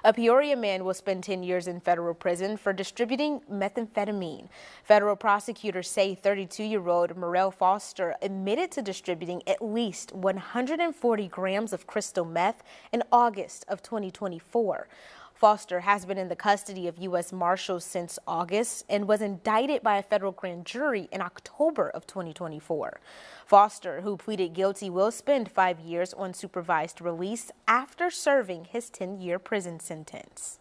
A Peoria man will spend 10 years in federal prison for distributing methamphetamine. Federal prosecutors say 32-year-old Morel Foster admitted to distributing at least 140 grams of crystal meth in August of 2024. Foster has been in the custody of U.S. Marshals since August and was indicted by a federal grand jury in October of 2024. Foster, who pleaded guilty, will spend 5 years on supervised release after serving his 10-year prison sentence.